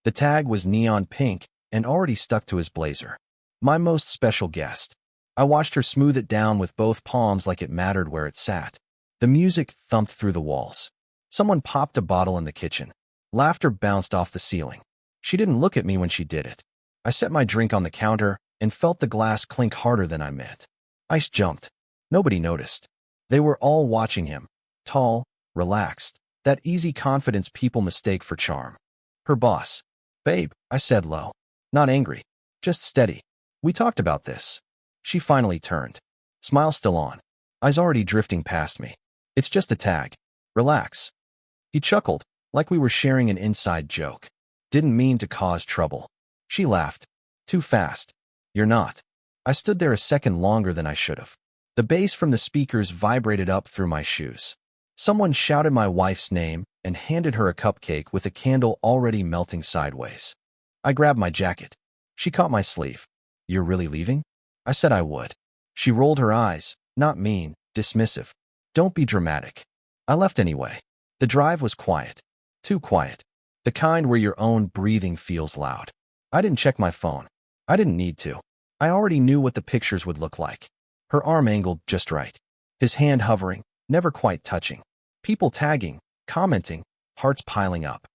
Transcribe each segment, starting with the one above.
The tag was neon pink and already stuck to his blazer. My most special guest. I watched her smooth it down with both palms like it mattered where it sat. The music thumped through the walls. Someone popped a bottle in the kitchen. Laughter bounced off the ceiling. She didn't look at me when she did it. I set my drink on the counter and felt the glass clink harder than I meant. Ice jumped. Nobody noticed. They were all watching him. Tall, relaxed, that easy confidence people mistake for charm. Her boss. Babe, I said low. Not angry. Just steady. We talked about this. She finally turned. Smile still on. Eyes already drifting past me. It's just a tag. Relax. He chuckled, like we were sharing an inside joke. Didn't mean to cause trouble. She laughed. Too fast. You're not. I stood there a second longer than I should have. The bass from the speakers vibrated up through my shoes. Someone shouted my wife's name and handed her a cupcake with a candle already melting sideways. I grabbed my jacket. She caught my sleeve. You're really leaving? I said I would. She rolled her eyes, not mean, dismissive. Don't be dramatic. I left anyway. The drive was quiet. Too quiet. The kind where your own breathing feels loud. I didn't check my phone. I didn't need to. I already knew what the pictures would look like. Her arm angled just right. His hand hovering, never quite touching. People tagging, commenting, hearts piling up.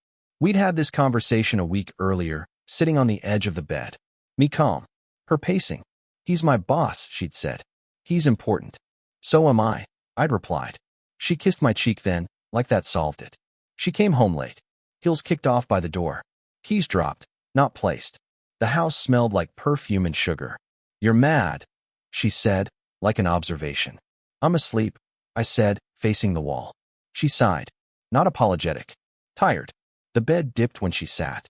We'd had this conversation a week earlier, sitting on the edge of the bed. Me calm. Her pacing. He's my boss, she'd said. He's important. So am I, I'd replied. She kissed my cheek then, like that solved it. She came home late. Heels kicked off by the door. Keys dropped, not placed. The house smelled like perfume and sugar. You're mad, she said, like an observation. I'm asleep, I said, facing the wall. She sighed. Not apologetic. Tired. The bed dipped when she sat.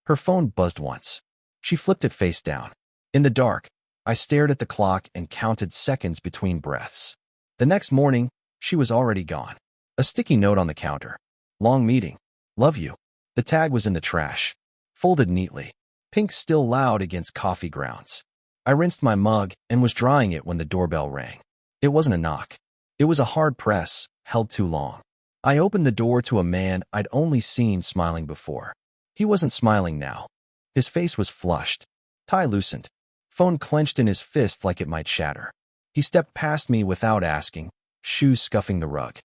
Her phone buzzed once. She flipped it face down. In the dark, I stared at the clock and counted seconds between breaths. The next morning, she was already gone. A sticky note on the counter. Long meeting. Love you. The tag was in the trash. Folded neatly. Pink still loud against coffee grounds. I rinsed my mug and was drying it when the doorbell rang. It wasn't a knock. It was a hard press, held too long. I opened the door to a man I'd only seen smiling before. He wasn't smiling now. His face was flushed. Tie loosened. Phone clenched in his fist like it might shatter. He stepped past me without asking, shoes scuffing the rug.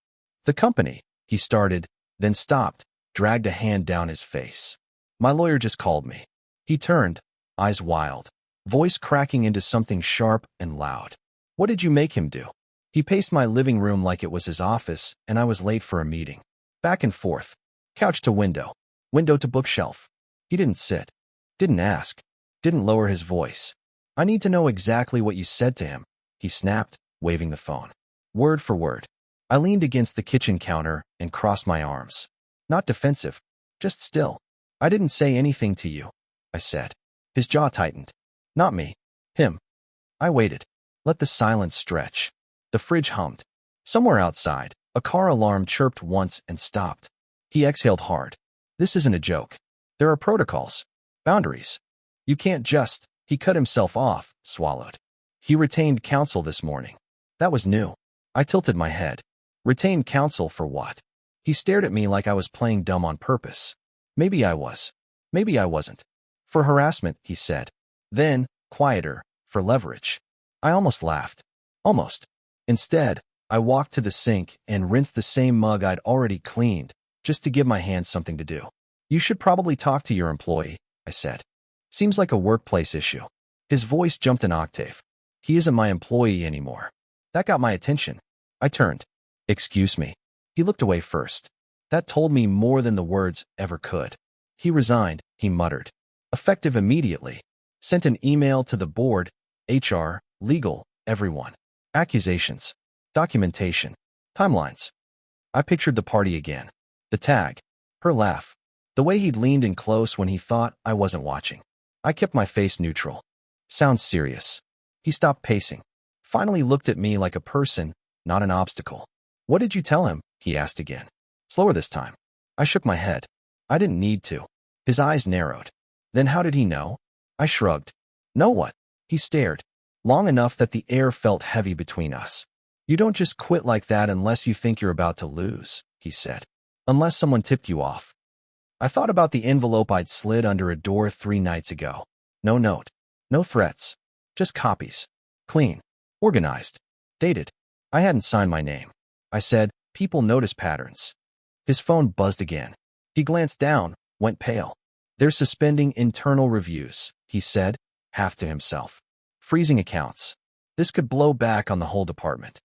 The company, he started, then stopped, dragged a hand down his face. My lawyer just called me. He turned, eyes wild, voice cracking into something sharp and loud. What did you make him do? He paced my living room like it was his office, and I was late for a meeting. Back and forth. Couch to window. Window to bookshelf. He didn't sit. Didn't ask. Didn't lower his voice. I need to know exactly what you said to him, he snapped, waving the phone. Word for word. I leaned against the kitchen counter and crossed my arms. Not defensive, just still. I didn't say anything to you, I said. His jaw tightened. Not me. Him. I waited. Let the silence stretch. The fridge hummed. Somewhere outside, a car alarm chirped once and stopped. He exhaled hard. This isn't a joke. There are protocols. Boundaries. You can't just... He cut himself off, swallowed. He retained counsel this morning. That was new. I tilted my head. Retained counsel for what? He stared at me like I was playing dumb on purpose. Maybe I was. Maybe I wasn't. For harassment, he said. Then, quieter, for leverage. I almost laughed. Almost. Instead, I walked to the sink and rinsed the same mug I'd already cleaned, just to give my hands something to do. You should probably talk to your employee, I said. Seems like a workplace issue. His voice jumped an octave. He isn't my employee anymore. That got my attention. I turned. Excuse me. He looked away first. That told me more than the words ever could. He resigned, he muttered. Effective immediately. Sent an email to the board, HR, legal, everyone. Accusations. Documentation. Timelines. I pictured the party again. The tag. Her laugh. The way he'd leaned in close when he thought I wasn't watching. I kept my face neutral. Sounds serious. He stopped pacing. Finally looked at me like a person, not an obstacle. What did you tell him? He asked again. Slower this time. I shook my head. I didn't need to. His eyes narrowed. Then how did he know? I shrugged. Know what? He stared. Long enough that the air felt heavy between us. You don't just quit like that unless you think you're about to lose, he said. Unless someone tipped you off. I thought about the envelope I'd slid under a door 3 nights ago. No note. No threats. Just copies. Clean. Organized. Dated. I hadn't signed my name. I said, people notice patterns. His phone buzzed again. He glanced down, went pale. They're suspending internal reviews, he said, half to himself. Freezing accounts. This could blow back on the whole department.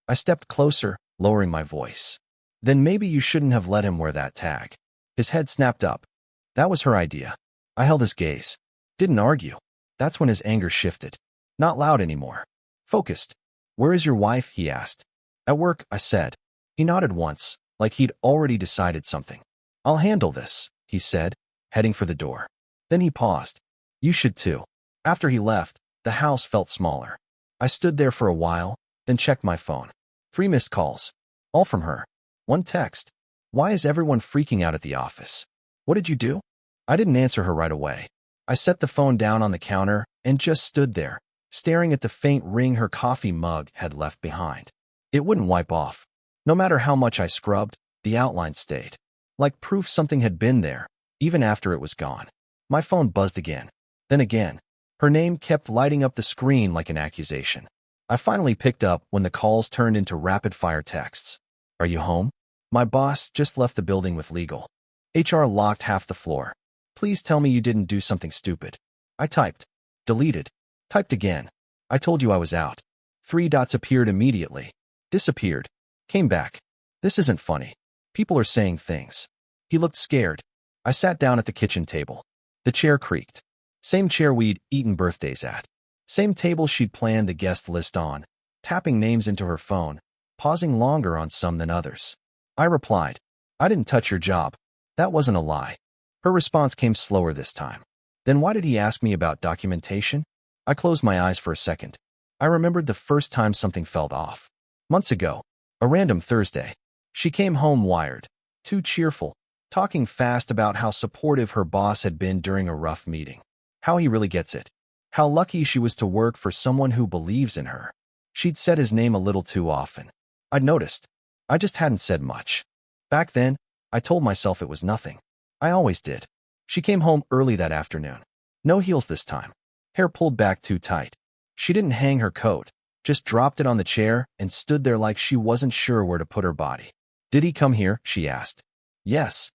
I stepped closer, lowering my voice. Then maybe you shouldn't have let him wear that tag. His head snapped up. That was her idea. I held his gaze. Didn't argue. That's when his anger shifted. Not loud anymore. Focused. Where is your wife? He asked. At work, I said. He nodded once, like he'd already decided something. I'll handle this, he said, heading for the door. Then he paused. You should too. After he left, the house felt smaller. I stood there for a while, then checked my phone. 3 missed calls. All from her. 1 text. Why is everyone freaking out at the office? What did you do? I didn't answer her right away. I set the phone down on the counter and just stood there, staring at the faint ring her coffee mug had left behind. It wouldn't wipe off. No matter how much I scrubbed, the outline stayed. Like proof something had been there, even after it was gone. My phone buzzed again. Then again. Her name kept lighting up the screen like an accusation. I finally picked up when the calls turned into rapid-fire texts. Are you home? My boss just left the building with legal. HR locked half the floor. Please tell me you didn't do something stupid. I typed. Deleted. Typed again. I told you I was out. 3 dots appeared immediately. Disappeared. Came back. This isn't funny. People are saying things. He looked scared. I sat down at the kitchen table. The chair creaked. Same chair we'd eaten birthdays at. Same table she'd planned the guest list on, tapping names into her phone, pausing longer on some than others. I replied, I didn't touch your job. That wasn't a lie. Her response came slower this time. Then why did he ask me about documentation? I closed my eyes for a second. I remembered the first time something felt off. Months ago. A random Thursday. She came home wired, too cheerful, talking fast about how supportive her boss had been during a rough meeting. How he really gets it. How lucky she was to work for someone who believes in her. She'd said his name a little too often. I'd noticed. I just hadn't said much. Back then, I told myself it was nothing. I always did. She came home early that afternoon. No heels this time. Hair pulled back too tight. She didn't hang her coat, just dropped it on the chair and stood there like she wasn't sure where to put her body. Did he come here? She asked. Yes.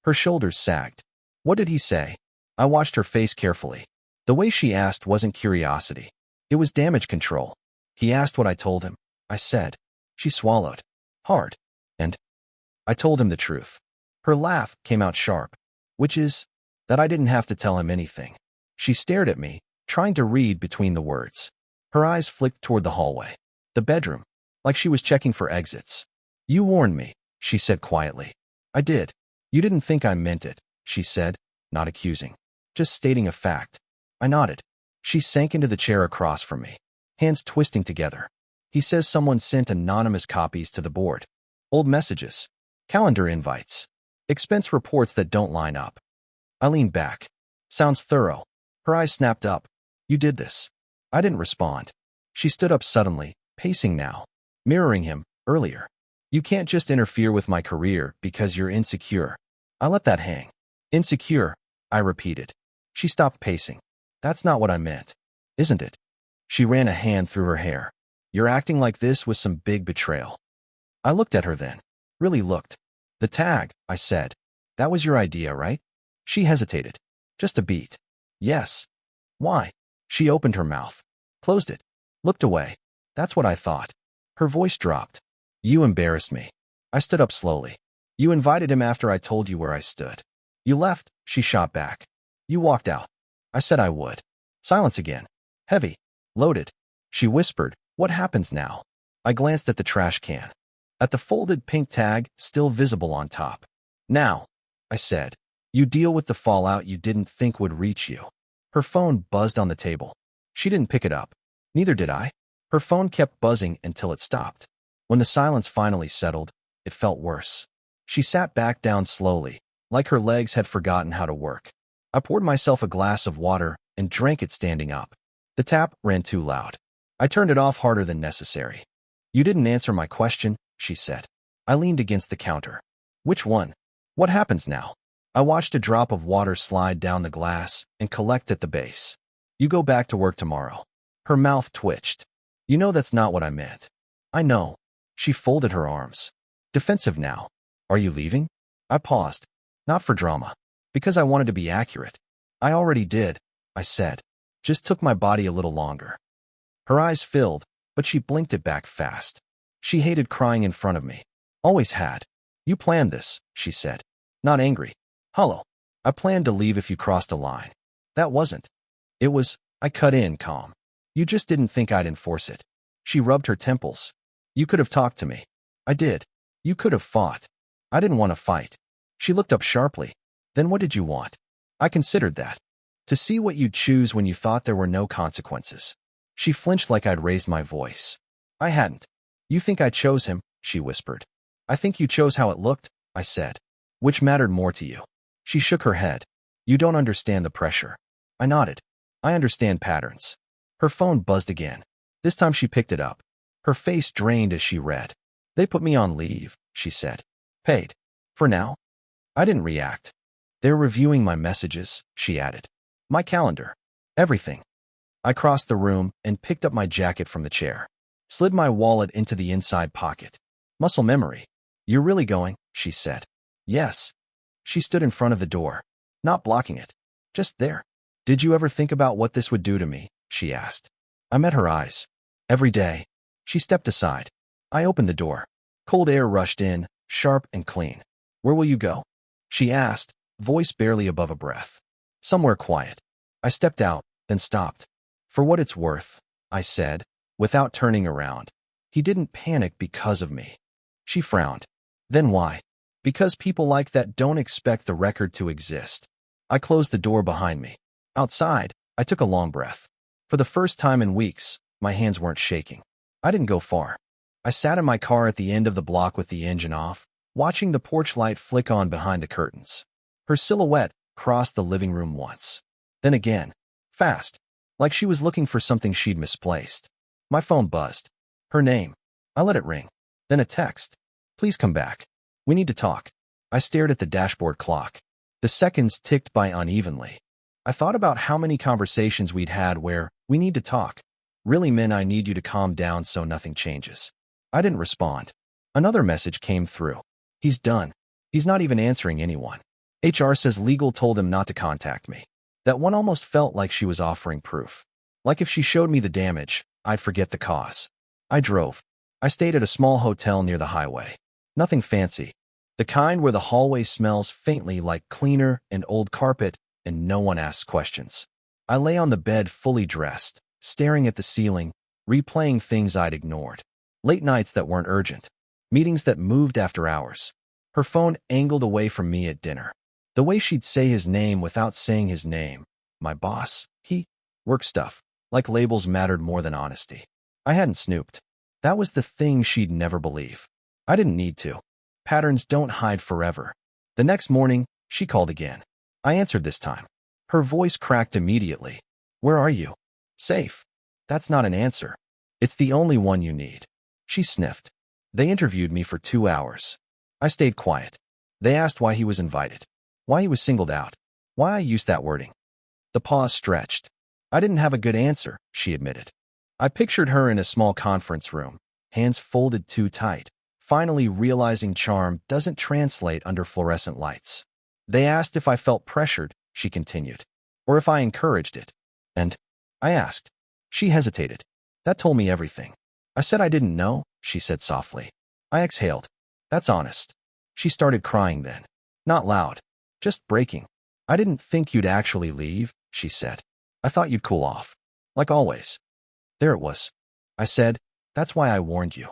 Her shoulders sagged. What did he say? I watched her face carefully. The way she asked wasn't curiosity. It was damage control. He asked what I told him. I said. She swallowed. Hard. And I told him the truth. Her laugh came out sharp. Which is that I didn't have to tell him anything. She stared at me, trying to read between the words. Her eyes flicked toward the hallway. The bedroom. Like she was checking for exits. You warned me, she said quietly. I did. You didn't think I meant it, she said, not accusing. Just stating a fact. I nodded. She sank into the chair across from me, hands twisting together. He says someone sent anonymous copies to the board. Old messages. Calendar invites. Expense reports that don't line up. I leaned back. Sounds thorough. Her eyes snapped up. You did this. I didn't respond. She stood up suddenly, pacing now, mirroring him, earlier. You can't just interfere with my career because you're insecure. I let that hang. Insecure, I repeated. She stopped pacing. That's not what I meant. Isn't it? She ran a hand through her hair. You're acting like this was some big betrayal. I looked at her then. Really looked. The tag, I said. That was your idea, right? She hesitated. Just a beat. Yes. Why? She opened her mouth. Closed it. Looked away. That's what I thought. Her voice dropped. You embarrassed me. I stood up slowly. You invited him after I told you where I stood. You left, she shot back. You walked out. I said I would. Silence again. Heavy. Loaded. She whispered, what happens now? I glanced at the trash can. At the folded pink tag, still visible on top. Now, I said, you deal with the fallout you didn't think would reach you. Her phone buzzed on the table. She didn't pick it up. Neither did I. Her phone kept buzzing until it stopped. When the silence finally settled, it felt worse. She sat back down slowly, like her legs had forgotten how to work. I poured myself a glass of water and drank it standing up. The tap ran too loud. I turned it off harder than necessary. You didn't answer my question, she said. I leaned against the counter. Which one? What happens now? I watched a drop of water slide down the glass and collect at the base. You go back to work tomorrow. Her mouth twitched. You know that's not what I meant. I know. She folded her arms. Defensive now. Are you leaving? I paused. Not for drama. Because I wanted to be accurate. I already did, I said. Just took my body a little longer. Her eyes filled, but she blinked it back fast. She hated crying in front of me. Always had. You planned this, she said. Not angry. Hollow. I planned to leave if you crossed a line. That wasn't. It was, I cut in calm. You just didn't think I'd enforce it. She rubbed her temples. You could have talked to me. I did. You could have fought. I didn't want to fight. She looked up sharply. Then what did you want? I considered that. To see what you'd choose when you thought there were no consequences. She flinched like I'd raised my voice. I hadn't. You think I chose him, she whispered. I think you chose how it looked, I said. Which mattered more to you? She shook her head. You don't understand the pressure. I nodded. I understand patterns. Her phone buzzed again. This time she picked it up. Her face drained as she read. They put me on leave, she said. Paid. For now? I didn't react. They're reviewing my messages, she added. My calendar. Everything. I crossed the room and picked up my jacket from the chair. Slid my wallet into the inside pocket. Muscle memory. You're really going, she said. Yes. She stood in front of the door, not blocking it. Just there. Did you ever think about what this would do to me? She asked. I met her eyes. Every day. She stepped aside. I opened the door. Cold air rushed in, sharp and clean. Where will you go? She asked, voice barely above a breath. Somewhere quiet. I stepped out, then stopped. For what it's worth, I said, without turning around. He didn't panic because of me. She frowned. Then why? Because people like that don't expect the record to exist. I closed the door behind me. Outside, I took a long breath. For the first time in weeks, my hands weren't shaking. I didn't go far. I sat in my car at the end of the block with the engine off, watching the porch light flick on behind the curtains. Her silhouette crossed the living room once. Then again. Fast. Like she was looking for something she'd misplaced. My phone buzzed. Her name. I let it ring. Then a text. Please come back. We need to talk. I stared at the dashboard clock. The seconds ticked by unevenly. I thought about how many conversations we'd had where we need to talk really meant I need you to calm down so nothing changes. I didn't respond. Another message came through. He's done. He's not even answering anyone. HR says legal told him not to contact me. That one almost felt like she was offering proof. Like if she showed me the damage, I'd forget the cause. I drove. I stayed at a small hotel near the highway. Nothing fancy. The kind where the hallway smells faintly like cleaner and old carpet and no one asks questions. I lay on the bed fully dressed, staring at the ceiling, replaying things I'd ignored. Late nights that weren't urgent. Meetings that moved after hours. Her phone angled away from me at dinner. The way she'd say his name without saying his name. My boss, he, work stuff, like labels mattered more than honesty. I hadn't snooped. That was the thing she'd never believe. I didn't need to. Patterns don't hide forever. The next morning, she called again. I answered this time. Her voice cracked immediately. Where are you? Safe. That's not an answer. It's the only one you need. She sniffed. They interviewed me for 2 hours. I stayed quiet. They asked why he was invited. Why he was singled out. Why I used that wording. The pause stretched. I didn't have a good answer, she admitted. I pictured her in a small conference room, hands folded too tight, finally realizing charm doesn't translate under fluorescent lights. They asked if I felt pressured, she continued, or if I encouraged it. And I asked. She hesitated. That told me everything. I said I didn't know, she said softly. I exhaled. That's honest. She started crying then. Not loud. Just breaking. I didn't think you'd actually leave, she said. I thought you'd cool off. Like always. There it was. I said, that's why I warned you.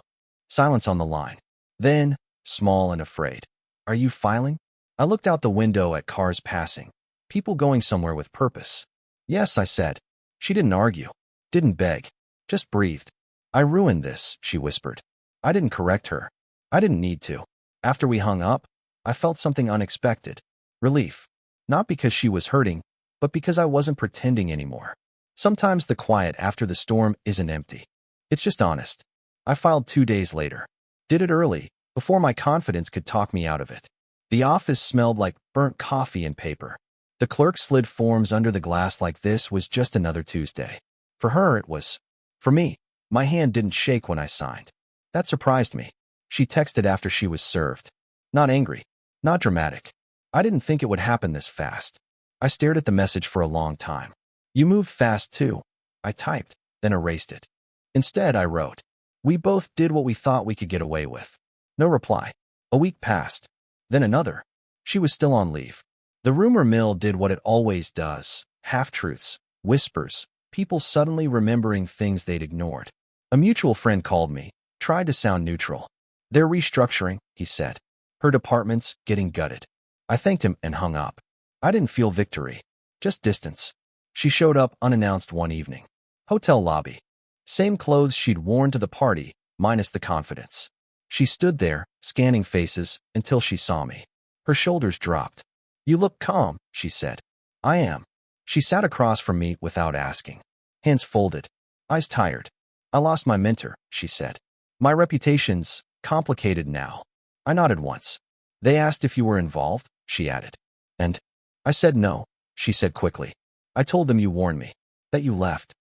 Silence on the line. Then, small and afraid. Are you filing? I looked out the window at cars passing. People going somewhere with purpose. Yes, I said. She didn't argue. Didn't beg. Just breathed. I ruined this, she whispered. I didn't correct her. I didn't need to. After we hung up, I felt something unexpected. Relief. Not because she was hurting, but because I wasn't pretending anymore. Sometimes the quiet after the storm isn't empty. It's just honest. I filed 2 days later. Did it early, before my confidence could talk me out of it. The office smelled like burnt coffee and paper. The clerk slid forms under the glass like this was just another Tuesday. For her, it was. For me, my hand didn't shake when I signed. That surprised me. She texted after she was served. Not angry. Not dramatic. I didn't think it would happen this fast. I stared at the message for a long time. You moved fast too. I typed, then erased it. Instead, I wrote, we both did what we thought we could get away with. No reply. A week passed. Then another. She was still on leave. The rumor mill did what it always does. Half-truths, whispers, people suddenly remembering things they'd ignored. A mutual friend called me, tried to sound neutral. They're restructuring, he said. Her department's getting gutted. I thanked him and hung up. I didn't feel victory, just distance. She showed up unannounced one evening. Hotel lobby. Same clothes she'd worn to the party, minus the confidence. She stood there, scanning faces, until she saw me. Her shoulders dropped. You look calm, she said. I am. She sat across from me without asking. Hands folded. Eyes tired. I lost my mentor, she said. My reputation's complicated now. I nodded once. They asked if you were involved, she added. And I said no, she said quickly. I told them you warned me. That you left.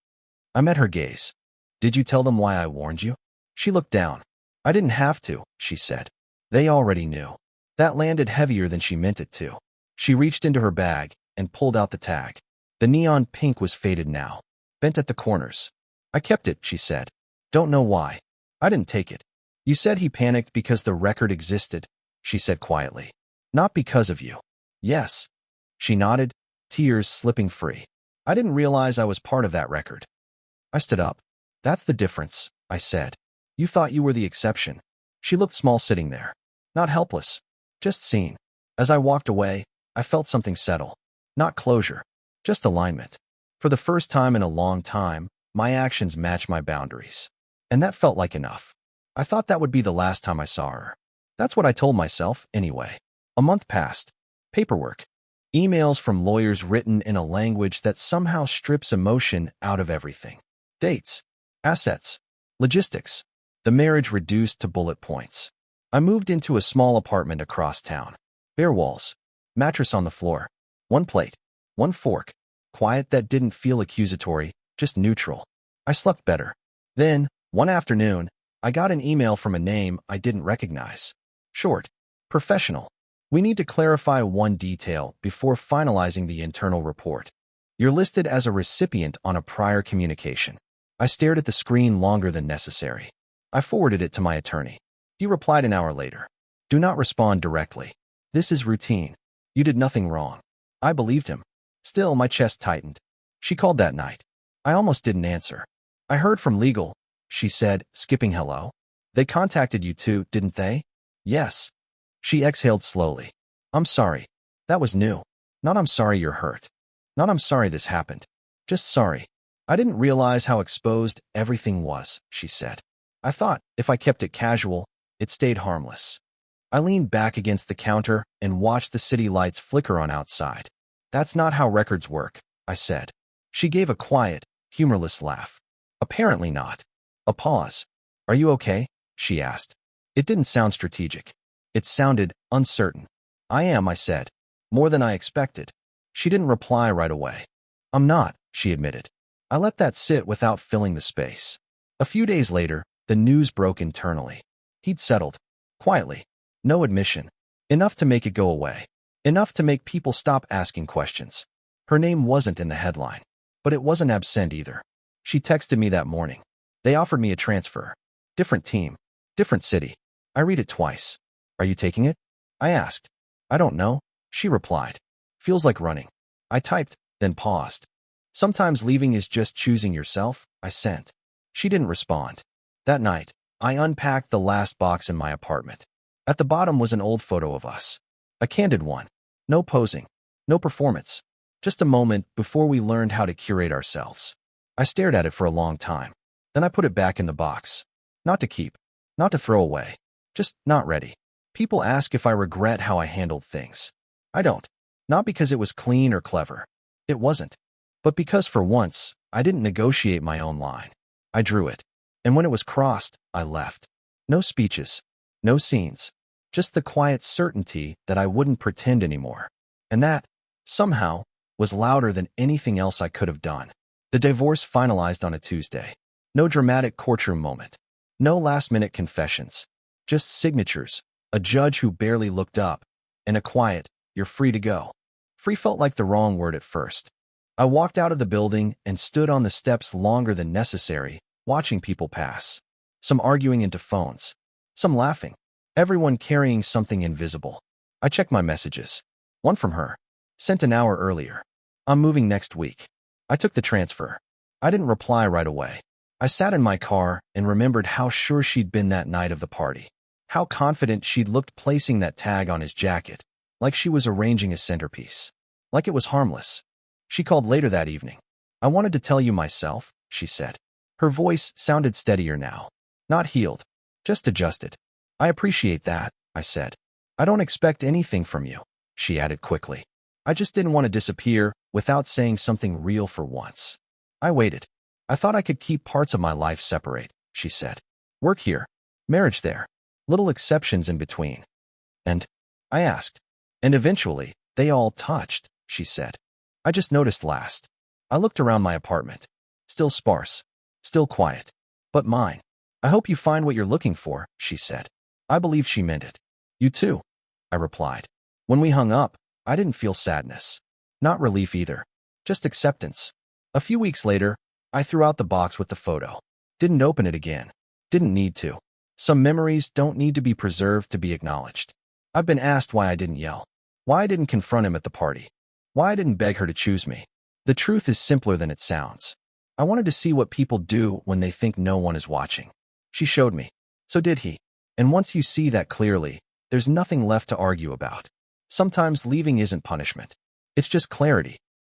I met her gaze. Did you tell them why I warned you? She looked down. I didn't have to, she said. They already knew. That landed heavier than she meant it to. She reached into her bag and pulled out the tag. The neon pink was faded now, bent at the corners. I kept it, she said. Don't know why. I didn't take it. You said he panicked because the record existed, she said quietly. Not because of you. Yes. She nodded, tears slipping free. I didn't realize I was part of that record. I stood up. That's the difference, I said. You thought you were the exception. She looked small sitting there. Not helpless. Just seen. As I walked away, I felt something settle. Not closure. Just alignment. For the first time in a long time, my actions matched my boundaries. And that felt like enough. I thought that would be the last time I saw her. That's what I told myself, anyway. A month passed. Paperwork. Emails from lawyers written in a language that somehow strips emotion out of everything. Dates. Assets. Logistics. The marriage reduced to bullet points. I moved into a small apartment across town. Bare walls. Mattress on the floor. One plate. One fork. Quiet that didn't feel accusatory, just neutral. I slept better. Then, one afternoon, I got an email from a name I didn't recognize. Short. Professional. We need to clarify one detail before finalizing the internal report. You're listed as a recipient on a prior communication. I stared at the screen longer than necessary. I forwarded it to my attorney. He replied an hour later. Do not respond directly. This is routine. You did nothing wrong. I believed him. Still, my chest tightened. She called that night. I almost didn't answer. I heard from legal, she said, skipping hello. They contacted you too, didn't they? Yes. She exhaled slowly. I'm sorry. That was new. Not I'm sorry you're hurt. Not I'm sorry this happened. Just sorry. I didn't realize how exposed everything was, she said. I thought, if I kept it casual, it stayed harmless. I leaned back against the counter and watched the city lights flicker on outside. That's not how records work, I said. She gave a quiet, humorless laugh. Apparently not. A pause. Are you okay? She asked. It didn't sound strategic. It sounded uncertain. I am, I said. More than I expected. She didn't reply right away. I'm not, she admitted. I let that sit without filling the space. A few days later, the news broke internally. He'd settled. Quietly. No admission. Enough to make it go away. Enough to make people stop asking questions. Her name wasn't in the headline. But it wasn't absent either. She texted me that morning. They offered me a transfer. Different team. Different city. I read it twice. Are you taking it? I asked. I don't know, she replied. Feels like running. I typed, then paused. Sometimes leaving is just choosing yourself, I sent. She didn't respond. That night, I unpacked the last box in my apartment. At the bottom was an old photo of us. A candid one. No posing. No performance. Just a moment before we learned how to curate ourselves. I stared at it for a long time. Then I put it back in the box. Not to keep. Not to throw away. Just not ready. People ask if I regret how I handled things. I don't. Not because it was clean or clever. It wasn't. But because for once, I didn't negotiate my own line. I drew it. And when it was crossed, I left. No speeches. No scenes. just the quiet certainty that I wouldn't pretend anymore. And that, somehow, was louder than anything else I could have done. The divorce finalized on a Tuesday. No dramatic courtroom moment. No last-minute confessions. Just signatures, a judge who barely looked up, and a quiet, "You're free to go." Free felt like the wrong word at first. I walked out of the building and stood on the steps longer than necessary, watching people pass. Some arguing into phones. Some laughing. Everyone carrying something invisible. I checked my messages. One from her. Sent an hour earlier. "I'm moving next week." I took the transfer. I didn't reply right away. I sat in my car and remembered how sure she'd been that night of the party. How confident she'd looked placing that tag on his jacket, like she was arranging a centerpiece. Like it was harmless. She called later that evening. "I wanted to tell you myself," she said. Her voice sounded steadier now. Not healed, just adjusted. "I appreciate that," I said. "I don't expect anything from you," she added quickly. "I just didn't want to disappear without saying something real for once." I waited. "I thought I could keep parts of my life separate," she said. "Work here, marriage there, little exceptions in between." "And?" I asked. "And eventually, they all touched," she said. "I just noticed last." I looked around my apartment. Still sparse. Still quiet. But mine. "I hope you find what you're looking for," she said. I believed she meant it. "You too," I replied. When we hung up, I didn't feel sadness. Not relief either. Just acceptance. A few weeks later, I threw out the box with the photo. Didn't open it again. Didn't need to. Some memories don't need to be preserved to be acknowledged. I've been asked why I didn't yell. Why I didn't confront him at the party. Why I didn't beg her to choose me. The truth is simpler than it sounds. I wanted to see what people do when they think no one is watching. She showed me. So did he. And once you see that clearly, there's nothing left to argue about. Sometimes leaving isn't punishment. It's just clarity.